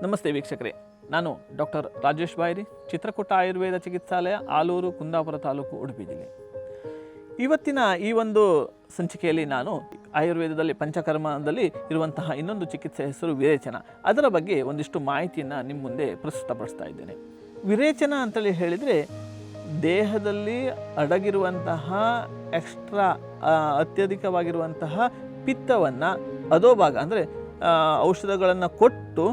ನಮಸ್ತೆ ವೀಕ್ಷಕರೇ, ನಾನು ಡಾಕ್ಟರ್ ರಾಜೇಶ್ ಬಾಯ್ರಿ, ಚಿತ್ರಕೂಟ ಆಯುರ್ವೇದ ಚಿಕಿತ್ಸಾಲಯ, ಆಲೂರು, ಕುಂದಾಪುರ ತಾಲೂಕು, ಉಡುಪಿ ಜಿಲ್ಲೆ. ಇವತ್ತಿನ ಈ ಒಂದು ಸಂಚಿಕೆಯಲ್ಲಿ ನಾನು ಆಯುರ್ವೇದದಲ್ಲಿ ಪಂಚಕರ್ಮದಲ್ಲಿ ಇರುವಂತಹ ಇನ್ನೊಂದು ಚಿಕಿತ್ಸೆ ಹೆಸರು ವಿರೇಚನ. ಅದರ ಬಗ್ಗೆ ಒಂದಿಷ್ಟು ಮಾಹಿತಿಯನ್ನು ನಿಮ್ಮ ಮುಂದೆ ಪ್ರಸ್ತುತಪಡಿಸ್ತಾ ಇದ್ದೇನೆ. ವಿರೇಚನ ಅಂತೇಳಿ ಹೇಳಿದರೆ ದೇಹದಲ್ಲಿ ಅಡಗಿರುವಂತಹ ಎಕ್ಸ್ಟ್ರಾ ಅತ್ಯಧಿಕವಾಗಿರುವಂತಹ ಪಿತ್ತವನ್ನು ಅಧೋಭಾಗ ಅಂದರೆ ಔಷಧಗಳನ್ನು ಕೊಟ್ಟು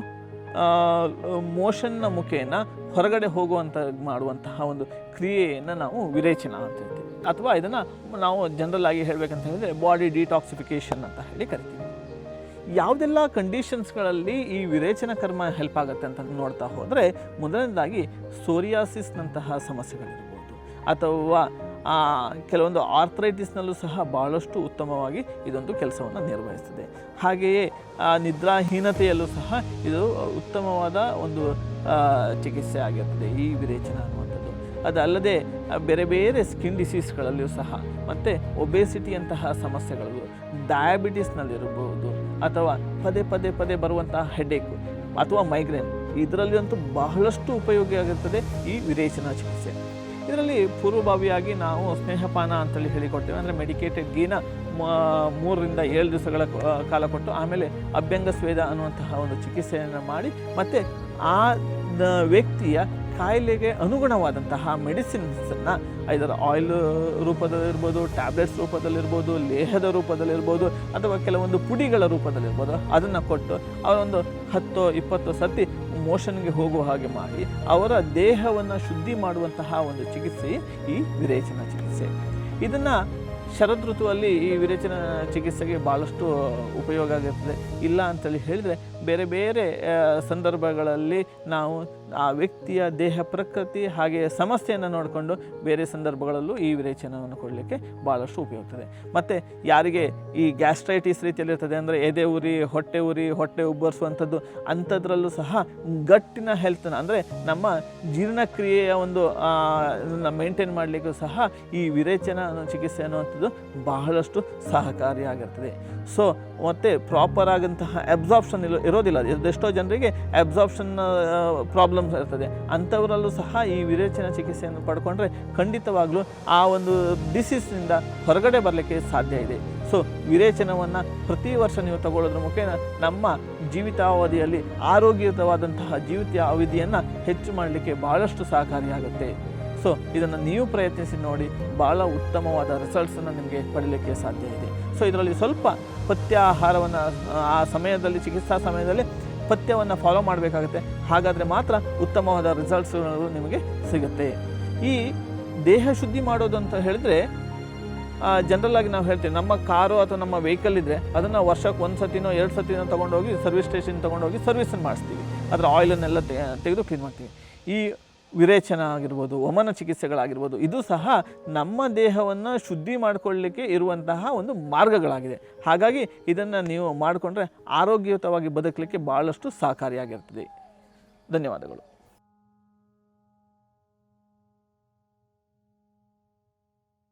ಮೋಷನ್ನ ಮುಖೇನ ಹೊರಗಡೆ ಹೋಗುವಂಥ ಮಾಡುವಂತಹ ಒಂದು ಕ್ರಿಯೆಯನ್ನು ನಾವು ವಿರೇಚನ ಅಂತ ಹೇಳ್ತೀವಿ, ಅಥವಾ ಇದನ್ನು ನಾವು ಜನರಲ್ ಆಗಿ ಹೇಳಬೇಕಂತ ಹೇಳಿದರೆ ಬಾಡಿ ಡಿಟಾಕ್ಸಿಫಿಕೇಷನ್ ಅಂತ ಹೇಳಿ ಕರಿತೀವಿ. ಯಾವುದೆಲ್ಲ ಕಂಡೀಷನ್ಸ್ಗಳಲ್ಲಿ ಈ ವಿರೇಚನ ಕರ್ಮ ಹೆಲ್ಪ್ ಆಗುತ್ತೆ ಅಂತ ನೋಡ್ತಾ ಹೋದರೆ, ಮೊದಲನೇದಾಗಿ ಸೋರಿಯಾಸಿಸ್ನಂತಹ ಸಮಸ್ಯೆಗಳಿರ್ಬೋದು, ಅಥವಾ ಕೆಲವೊಂದು ಆರ್ಥರೈಟಿಸ್ನಲ್ಲೂ ಸಹ ಭಾಳಷ್ಟು ಉತ್ತಮವಾಗಿ ಇದೊಂದು ಕೆಲಸವನ್ನು ನಿರ್ವಹಿಸ್ತದೆ. ಹಾಗೆಯೇ ನಿದ್ರಾಹೀನತೆಯಲ್ಲೂ ಸಹ ಇದು ಉತ್ತಮವಾದ ಒಂದು ಚಿಕಿತ್ಸೆ ಆಗಿರ್ತದೆ ಈ ವಿರೇಚನ ಅನ್ನುವಂಥದ್ದು. ಅದಲ್ಲದೆ ಬೇರೆ ಬೇರೆ ಸ್ಕಿನ್ ಡಿಸೀಸ್ಗಳಲ್ಲಿಯೂ ಸಹ, ಮತ್ತು ಒಬೇಸಿಟಿಯಂತಹ ಸಮಸ್ಯೆಗಳು, ಡಯಾಬಿಟಿಸ್ನಲ್ಲಿರ್ಬೋದು, ಅಥವಾ ಪದೇ ಪದೇ ಪದೇ ಬರುವಂತಹ ಹೆಡ್ಏಕು ಅಥವಾ ಮೈಗ್ರೇನ್, ಇದರಲ್ಲಿಯಂತೂ ಬಹಳಷ್ಟು ಉಪಯೋಗಿ ಆಗಿರ್ತದೆ ಈ ವಿರೇಚನ ಚಿಕಿತ್ಸೆ. ಇದರಲ್ಲಿ ಪೂರ್ವಭಾವಿಯಾಗಿ ನಾವು ಸ್ನೇಹಪಾನ ಅಂತೇಳಿ ಹೇಳಿಕೊಡ್ತೇವೆ. ಅಂದರೆ ಮೆಡಿಕೇಟೆಡ್ ಗೀನ 3 ರಿಂದ 7 ದಿವಸಗಳ ಕಾಲ ಕೊಟ್ಟು ಆಮೇಲೆ ಅಭ್ಯಂಗ ಸ್ವೇದ ಅನ್ನುವಂತಹ ಒಂದು ಚಿಕಿತ್ಸೆಯನ್ನು ಮಾಡಿ, ಮತ್ತು ಆ ವ್ಯಕ್ತಿಯ ಕಾಯಿಲೆಗೆ ಅನುಗುಣವಾದಂತಹ ಮೆಡಿಸಿನ್ಸನ್ನು ಇದರ ಆಯಿಲ್ ರೂಪದಲ್ಲಿರ್ಬೋದು, ಟ್ಯಾಬ್ಲೆಟ್ಸ್ ರೂಪದಲ್ಲಿರ್ಬೋದು, ಲೇಹದ ರೂಪದಲ್ಲಿರ್ಬೋದು, ಅಥವಾ ಕೆಲವೊಂದು ಪುಡಿಗಳ ರೂಪದಲ್ಲಿರ್ಬೋದು, ಅದನ್ನು ಕೊಟ್ಟು ಅವರೊಂದು 10-20 ಸತಿ ಮೋಷನ್ಗೆ ಹೋಗುವ ಹಾಗೆ ಮಾಡಿ ಅವರ ದೇಹವನ್ನು ಶುದ್ಧಿ ಮಾಡುವಂತಹ ಒಂದು ಚಿಕಿತ್ಸೆ ಈ ವಿರೇಚನ ಚಿಕಿತ್ಸೆ. ಇದನ್ನು ಶರದ್ ಋತುವಲ್ಲಿ ಈ ವಿರೇಚನ ಚಿಕಿತ್ಸೆಗೆ ಭಾಳಷ್ಟು ಉಪಯೋಗ ಆಗಿರ್ತದೆ. ಇಲ್ಲ ಅಂತೇಳಿ ಹೇಳಿದರೆ ಬೇರೆ ಬೇರೆ ಸಂದರ್ಭಗಳಲ್ಲಿ ನಾವು ಆ ವ್ಯಕ್ತಿಯ ದೇಹ ಪ್ರಕೃತಿ ಹಾಗೆ ಸಮಸ್ಯೆಯನ್ನು ನೋಡಿಕೊಂಡು ಬೇರೆ ಸಂದರ್ಭಗಳಲ್ಲೂ ಈ ವಿರೇಚನವನ್ನು ಕೊಡಲಿಕ್ಕೆ ಭಾಳಷ್ಟು ಉಪಯೋಗ್ತದೆ. ಮತ್ತು ಯಾರಿಗೆ ಈ ಗ್ಯಾಸ್ಟ್ರೈಟಿಸ್ ರೀತಿಯಲ್ಲಿರ್ತದೆ, ಅಂದರೆ ಎದೆ ಉರಿ, ಹೊಟ್ಟೆ ಉಬ್ಬರಿಸುವಂಥದ್ದು, ಅಂಥದ್ರಲ್ಲೂ ಸಹ ಗಟ್ಟಿನ ಹೆಲ್ತನ್ನು, ಅಂದರೆ ನಮ್ಮ ಜೀರ್ಣಕ್ರಿಯೆಯ ಒಂದು ಮೇಂಟೈನ್ ಮಾಡಲಿಕ್ಕೂ ಸಹ ಈ ವಿರೇಚನ ಅನ್ನೋ ಚಿಕಿತ್ಸೆ ಅನ್ನುವಂಥದ್ದು ಬಹಳಷ್ಟು ಸಹಕಾರಿಯಾಗಿರ್ತದೆ. ಸೊ ಮತ್ತು ಪ್ರಾಪರ್ ಆಗಂತಹ ಅಬ್ಸಾರ್ಪ್ಷನ್ ಇರೋದಿಲ್ಲ. ಎಷ್ಟೋ ಜನರಿಗೆ ಅಬ್ಸಾರ್ಪ್ಷನ್ ಪ್ರಾಬ್ಲಮ್ಸ್ ಇರ್ತದೆ. ಅಂಥವರಲ್ಲೂ ಸಹ ಈ ವಿರೇಚನ ಚಿಕಿತ್ಸೆಯನ್ನು ಪಡ್ಕೊಂಡ್ರೆ ಖಂಡಿತವಾಗ್ಲೂ ಆ ಒಂದು ಡಿಸೀಸ್ನಿಂದ ಹೊರಗಡೆ ಬರಲಿಕ್ಕೆ ಸಾಧ್ಯ ಇದೆ. ಸೊ ವಿರೇಚನವನ್ನು ಪ್ರತಿ ವರ್ಷ ನೀವು ತಗೊಳ್ಳೋದ್ರ ಮುಖೇನ ನಮ್ಮ ಜೀವಿತಾವಧಿಯಲ್ಲಿ ಆರೋಗ್ಯಯುತವಾದಂತಹ ಜೀವಿತಾವಧಿಯನ್ನು ಹೆಚ್ಚು ಮಾಡಲಿಕ್ಕೆ ಭಾಳಷ್ಟು ಸಹಕಾರಿಯಾಗುತ್ತೆ. ಸೊ ಇದನ್ನು ನೀವು ಪ್ರಯತ್ನಿಸಿ ನೋಡಿ, ಭಾಳ ಉತ್ತಮವಾದ ರಿಸಲ್ಟ್ಸನ್ನು ನಿಮಗೆ ಪಡೀಲಿಕ್ಕೆ ಸಾಧ್ಯ ಇದೆ. ಸೊ ಇದರಲ್ಲಿ ಸ್ವಲ್ಪ ಪಥ್ಯ ಆಹಾರವನ್ನು ಆ ಸಮಯದಲ್ಲಿ, ಚಿಕಿತ್ಸಾ ಸಮಯದಲ್ಲಿ ಪಥ್ಯವನ್ನು ಫಾಲೋ ಮಾಡಬೇಕಾಗುತ್ತೆ. ಹಾಗಾದರೆ ಮಾತ್ರ ಉತ್ತಮವಾದ ರಿಸಲ್ಟ್ಸ್ಗಳು ನಿಮಗೆ ಸಿಗುತ್ತೆ. ಈ ದೇಹ ಶುದ್ಧಿ ಮಾಡೋದು ಅಂತ ಹೇಳಿದರೆ ಜನರಲ್ಲಾಗಿ ನಾವು ಹೇಳ್ತೀವಿ, ನಮ್ಮ ಕಾರು ಅಥವಾ ನಮ್ಮ ವೆಹಿಕಲ್ ಇದ್ದರೆ ಅದನ್ನು ವರ್ಷಕ್ಕೆ 1 ಸತಿನೋ 2 ಸತಿನೋ ತೊಗೊಂಡೋಗಿ ಸರ್ವಿಸ್ ಸ್ಟೇಷನ್ ತೊಗೊಂಡೋಗಿ ಸರ್ವಿಸನ್ನು ಮಾಡಿಸ್ತೀವಿ. ಅದರ ಆಯಿಲನ್ನೆಲ್ಲ ತೆಗೆದು ಕ್ಲೀನ್ ಮಾಡ್ತೀವಿ. ಈ ವಿರೇಚನ ಆಗಿರ್ಬೋದು, ವಮನ ಚಿಕಿತ್ಸೆಗಳಾಗಿರ್ಬೋದು, ಇದು ಸಹ ನಮ್ಮ ದೇಹವನ್ನು ಶುದ್ಧಿ ಮಾಡಿಕೊಳ್ಳಲಿಕ್ಕೆ ಇರುವಂತಹ ಒಂದು ಮಾರ್ಗಗಳಾಗಿದೆ. ಹಾಗಾಗಿ ಇದನ್ನು ನೀವು ಮಾಡಿಕೊಂಡ್ರೆ ಆರೋಗ್ಯಯುತವಾಗಿ ಬದುಕಲಿಕ್ಕೆ ಭಾಳಷ್ಟು ಸಹಕಾರಿಯಾಗಿರ್ತದೆ. ಧನ್ಯವಾದಗಳು.